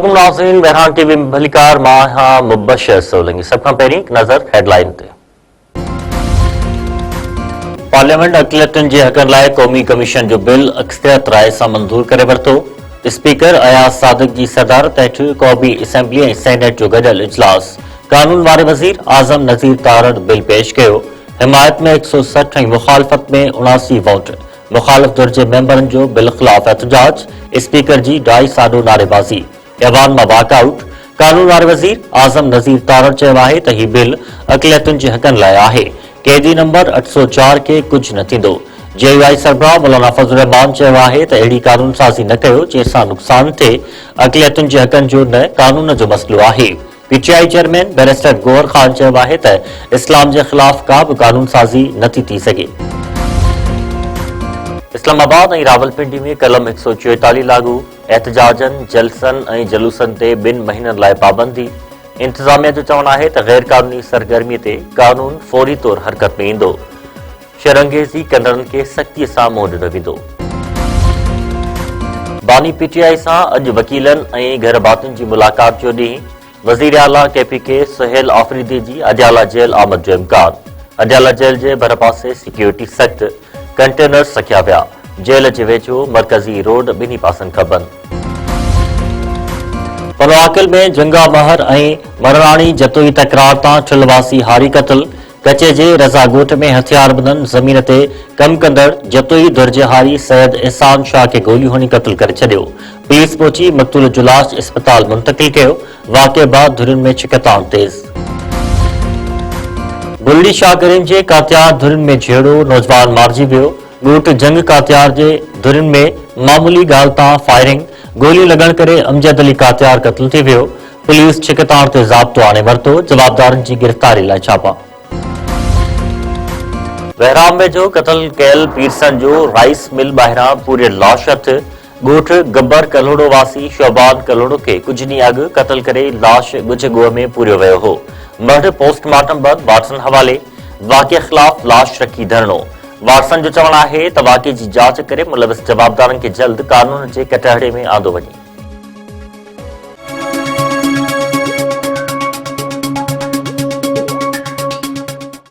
अस्सलामुअलैकुम नाज़रीन, बहरान टीवी भलीकार मां मुबशर सोलंगी। सब खां पहिरीं नज़र हेडलाइन ते। पार्लियामेंट अक़लियतुनि जे हक़नि लाइ क़ौमी कमीशन जो बिल अक्सरियत राय सां मंज़ूर करे वरितो। स्पीकर अयाज़ सादिक जी सदारत हेठि क़ौमी असेंबली ऐं सेनेट जो गॾियल इजलास। कानून वारे वज़ीर आज़म नज़ीर तारड़ बिल पेश कयो। हिमायत में 160 ऐं मुखालफ़त में 79 वोट। मुखालिफ़ धुर जे मेंबरनि जो बिल ख़िलाफ़ एहतजाज। स्पीकर जी डाई साडो नारेबाज़ी। ऐवान मां वॉकआउट। कानून वारे वज़ीर आज़म नज़ीर तारड़ चयो आहे त हीउ बिल अक़लियतुनि जे हक़नि लाइ आहे। कैदी नंबर 804 के कुझु न थींदो। जेयूआई सरबराह मौलाना फज़लुर रहमान चयो आहे त अहिड़ी कानून साज़ी न कयो जंहिंसां नुक़सान थिए। अक़लियतुनि जे हक़नि जो न कानून जो मसइलो आहे। पीटीआई चेयरमैन बैरिस्टर गौहर ख़ान चयो आहे त इस्लाम जे ख़िलाफ़ का बि कानून साज़ी नथी थी सघे। इस्लामाबाद ऐं रावलपिंडी में कलम 144 लागू। एहतजाजनि, जलसनि ऐं जलूसनि ते 2 महीननि लाइ पाबंदी। इंतज़ामिया जो चवणु आहे त गैर कानूनी सरगर्मी ते कानून फौरी तौर हरकत में ईंदो। शरंगेज़ी कंदड़नि खे सख़्तीअ सां मुंहुं ॾिनो वेंदो। बानी पीटीआई सां अॼु वकीलनि ऐं घरबातियुनि जी मुलाक़ात जो ॾींहुं। वज़ीर आला केपीके सुहेल आफ़रीदी जी अडियाला जेल आमद जो इम्कान। अडियाला जेल जे भरपासे सिक्योरिटी सख़्त। कंटेनर्स रखिया विया। जेल जे वेझो मरकज़ी रोड ॿिन्ही पासनि खां बंदि। पनवाकिल में जंगा महर ऐं मरणाणी जतोई तकरार तां ठुलवासी हारी क़त्ल। कचे जे रज़ा ॻोठ में हथियारबंदनि ज़मीन ते कमु कंदड़ जतोई दुर्जहारी सैयद एहसान शाह खे गोलियूं हणी क़त्ल करे छॾियो। पुलिस पहुची मक़तूल जो लाश इस्पताल मुंतक़िल कयो। वाक़िए बाद धुरियुनि में छिकताण तेज़। बुलड़ी शाहगरीन जे कातियार धुरियुनि में झेड़ो, नौजवान मारिजी वियो। ॻोठ जंग कातियार जे धुरियुनि में मामूली ॻाल्हि तां फायरिंग, गोलियूं लॻण करे अमजद अली कातियार क़त्ल थी वियो। पुलिस छिकताण ते ज़ाब्तो आणे वरितो। जवाबदारनि जी गिरफ़्तारी लाइ छापा। बहराम वेझो क़त्ल कयल पीरसन जो राइस मिल ॿाहिरां पूरियल लाश हथ। ॻोठ गब्बर कलोड़ो वासी शोबान कलोड़ो खे कुझु ॾींहं अॻु क़त्ल करे लाश ॻुझ ॻोह में पूरियो वियो हो। मर्द पोस्टमार्टम बैदि वाटसन हवाले। वाक़िए ख़िलाफ़ लाश रखी धरणो। वाटसन जो चवणु आहे त वाक़िए जी जांच करे मुलविस जवाबदारनि खे जल्द कानून जे कटहरे में आंदो वञे।